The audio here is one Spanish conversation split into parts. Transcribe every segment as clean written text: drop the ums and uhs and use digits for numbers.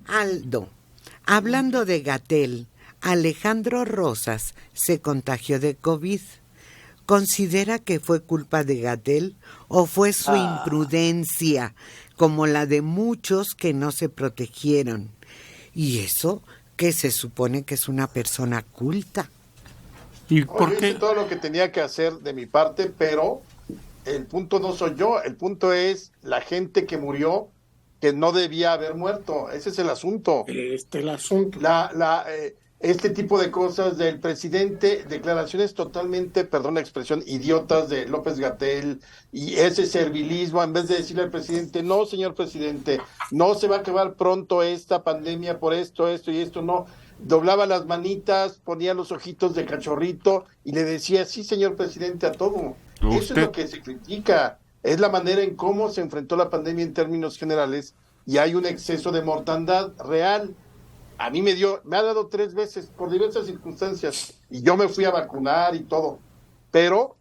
Aldo, hablando de Gatell, Alejandro Rosas se contagió de COVID. ¿Considera que fue culpa de Gatell o fue su imprudencia, como la de muchos que no se protegieron? Y eso que se supone que es una persona culta. ¿Y por Yo qué? hice todo lo que tenía que hacer de mi parte, pero el punto no soy yo, el punto es la gente que murió que no debía haber muerto. Ese es el asunto. El asunto. Este tipo de cosas del presidente, declaraciones totalmente, perdón la expresión, idiotas de López-Gatell, y ese servilismo, en vez de decirle al presidente, no, señor presidente, no se va a acabar pronto esta pandemia por esto y esto, no. Doblaba las manitas, ponía los ojitos de cachorrito y le decía, sí, señor presidente, a todo. Eso es lo que se critica. Es la manera en cómo se enfrentó la pandemia en términos generales, y hay un exceso de mortandad real. A mí me ha dado 3 veces por diversas circunstancias y yo me fui a vacunar y todo, pero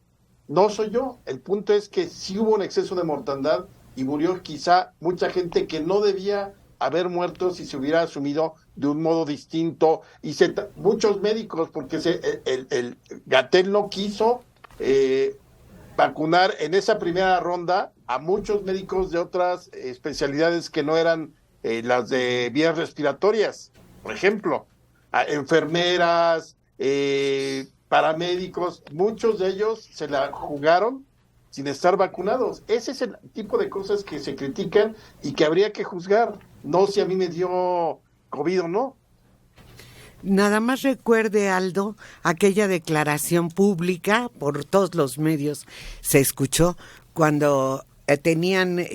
no soy yo. El punto es que sí hubo un exceso de mortandad y murió quizá mucha gente que no debía haber muerto si se hubiera asumido de un modo distinto, y muchos médicos, porque el Gatell no quiso vacunar en esa primera ronda a muchos médicos de otras especialidades que no eran las de vías respiratorias, por ejemplo, a enfermeras, paramédicos, muchos de ellos se la jugaron sin estar vacunados. Ese es el tipo de cosas que se critican y que habría que juzgar, no si a mí me dio COVID o no. Nada más recuerde, Aldo, aquella declaración pública por todos los medios se escuchó cuando tenían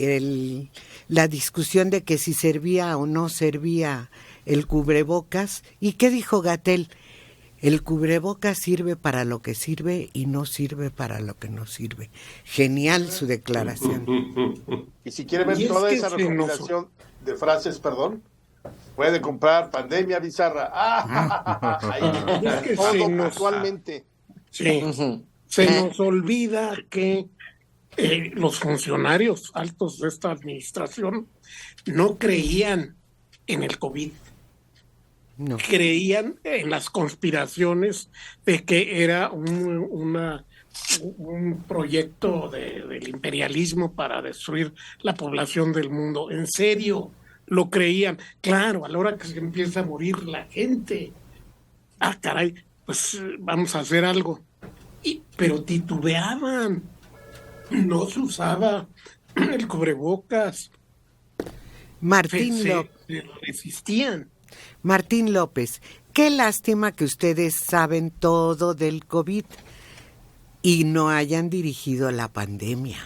la discusión de que si servía o no servía el cubrebocas. ¿Y qué dijo Gatell? El cubrebocas sirve para lo que sirve y no sirve para lo que no sirve. Genial su declaración. Y si quiere ver toda esa recopilación de frases, puede comprar Pandemia Bizarra. Ahí Es que todo actualmente. Sí, se nos olvida que los funcionarios altos de esta administración no creían en el COVID. No. Creían en las conspiraciones de que era un proyecto del imperialismo para destruir la población del mundo. En serio, lo creían. Claro, a la hora que se empieza a morir la gente, caray, pues vamos a hacer algo. Pero titubeaban, no se usaba el cubrebocas. Martín López. Resistían. Martín López, qué lástima que ustedes saben todo del COVID y no hayan dirigido la pandemia.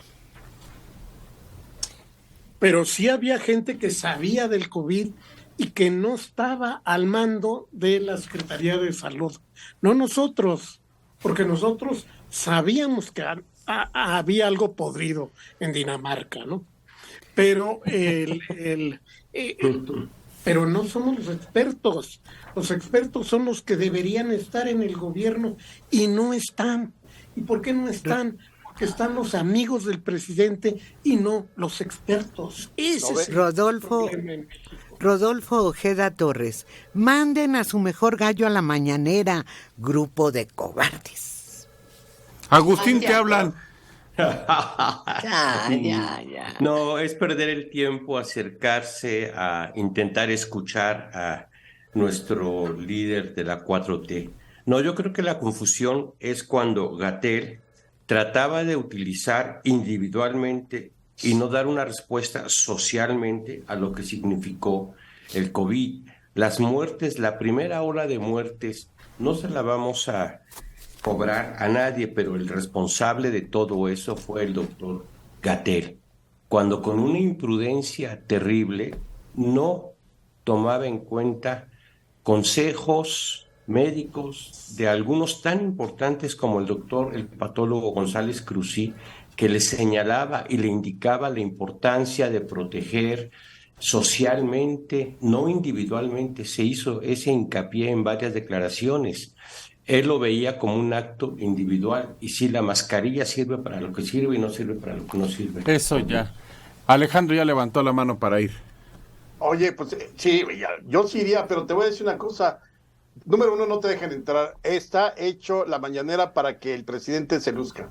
Pero sí había gente que sabía del COVID y que no estaba al mando de la Secretaría de Salud. No nosotros, porque nosotros sabíamos que había algo podrido en Dinamarca, ¿no? Pero pero no somos los expertos. Los expertos son los que deberían estar en el gobierno y no están. ¿Y por qué no están? Porque están los amigos del presidente y no los expertos. Ese es Rodolfo Ojeda Torres, manden a su mejor gallo a la mañanera, grupo de cobardes. Agustín, ¿qué hablan? Ya. No, es perder el tiempo, acercarse a intentar escuchar a nuestro líder de la 4T. No, yo creo que la confusión es cuando Gatell trataba de utilizar individualmente y no dar una respuesta socialmente a lo que significó el COVID. Las muertes, la primera ola de muertes, no se la vamos a cobrar a nadie, pero el responsable de todo eso fue el doctor Gatell, cuando con una imprudencia terrible no tomaba en cuenta consejos médicos de algunos tan importantes como el patólogo González Cruzí, que le señalaba y le indicaba la importancia de proteger socialmente, no individualmente. Se hizo ese hincapié en varias declaraciones. Él lo veía como un acto individual, y sí, la mascarilla sirve para lo que sirve y no sirve para lo que no sirve. Eso ya. Alejandro ya levantó la mano para ir. Oye, pues sí, yo sí iría, pero te voy a decir una cosa. Número uno, no te dejan entrar. Está hecho la mañanera para que el presidente se luzca.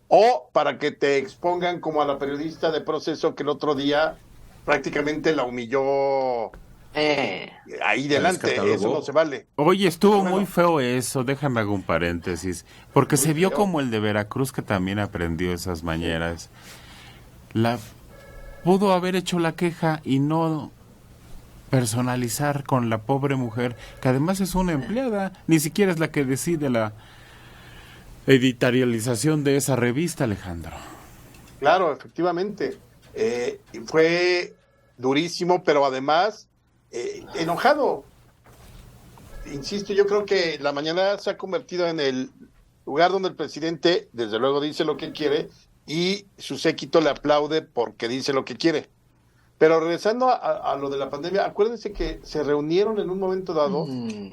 O para que te expongan como a la periodista de Proceso que el otro día prácticamente la humilló ahí delante. Eso no se vale. Oye, estuvo Bueno. muy feo eso, déjame hago un paréntesis, porque Muy se vio feo. como el de Veracruz que también aprendió esas mañeras. Pudo haber hecho la queja y no personalizar con la pobre mujer, que además es una empleada, ni siquiera es la que decide la editorialización de esa revista, Alejandro. Claro, efectivamente. Fue durísimo, pero además enojado. Insisto, yo creo que la mañana se ha convertido en el lugar donde el presidente, desde luego, dice lo que quiere y su séquito le aplaude porque dice lo que quiere. Pero regresando a lo de la pandemia, acuérdense que se reunieron en un momento dado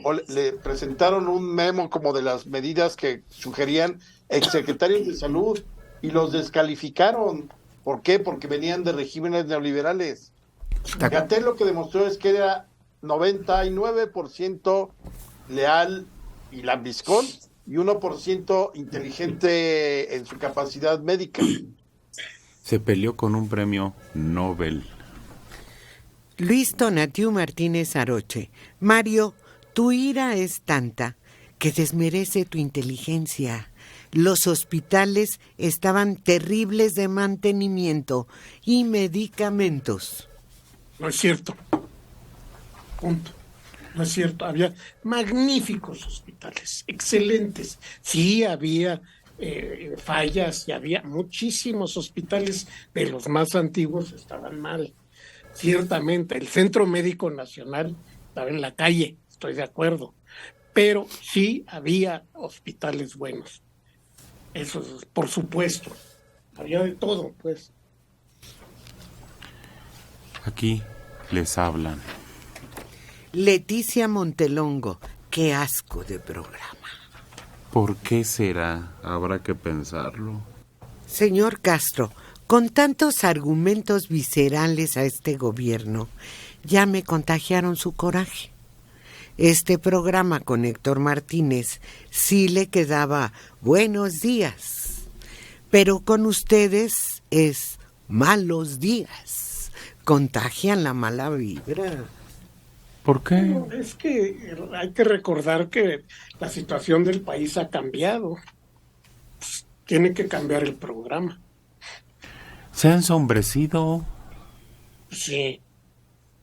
o le presentaron un memo como de las medidas que sugerían exsecretarios de salud y los descalificaron. ¿Por qué? Porque venían de regímenes neoliberales. Gatell lo que demostró es que era 99% leal y lambiscón y 1% inteligente en su capacidad médica. Se peleó con un premio Nobel. Luis Tonatiu Martínez Aroche. Mario, tu ira es tanta que desmerece tu inteligencia. Los hospitales estaban terribles de mantenimiento y medicamentos. No es cierto. Punto. No es cierto. Había magníficos hospitales, excelentes. Sí, había fallas y había muchísimos hospitales de los más antiguos estaban mal. Ciertamente, el Centro Médico Nacional estaba en la calle, estoy de acuerdo, pero sí había hospitales buenos. Eso es, por supuesto, había de todo, pues. Aquí les hablan. Leticia Montelongo, qué asco de programa. ¿Por qué será? Habrá que pensarlo. Señor Castro, con tantos argumentos viscerales a este gobierno, ya me contagiaron su coraje. Este programa con Héctor Martínez sí le quedaba buenos días, pero con ustedes es malos días. Contagian la mala vibra. ¿Por qué? No, es que hay que recordar que la situación del país ha cambiado. Pues, tiene que cambiar el programa. Se ha ensombrecido. Sí.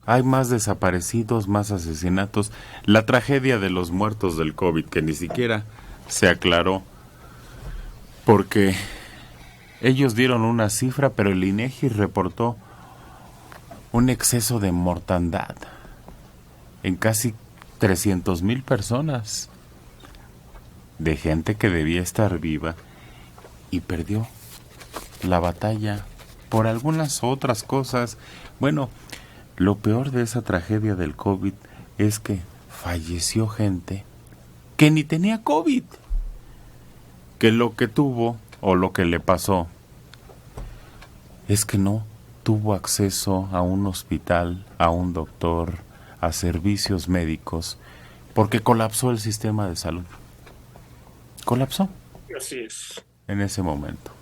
Hay más desaparecidos, más asesinatos. La tragedia de los muertos del COVID, que ni siquiera se aclaró. Porque ellos dieron una cifra, pero el INEGI reportó un exceso de mortandad en casi 300,000 personas. De gente que debía estar viva y perdió la batalla por algunas otras cosas. Bueno, lo peor de esa tragedia del COVID es que falleció gente que ni tenía COVID, que lo que tuvo o lo que le pasó es que no tuvo acceso a un hospital, a un doctor, a servicios médicos, porque colapsó el sistema de salud. Colapsó Así es. en ese momento.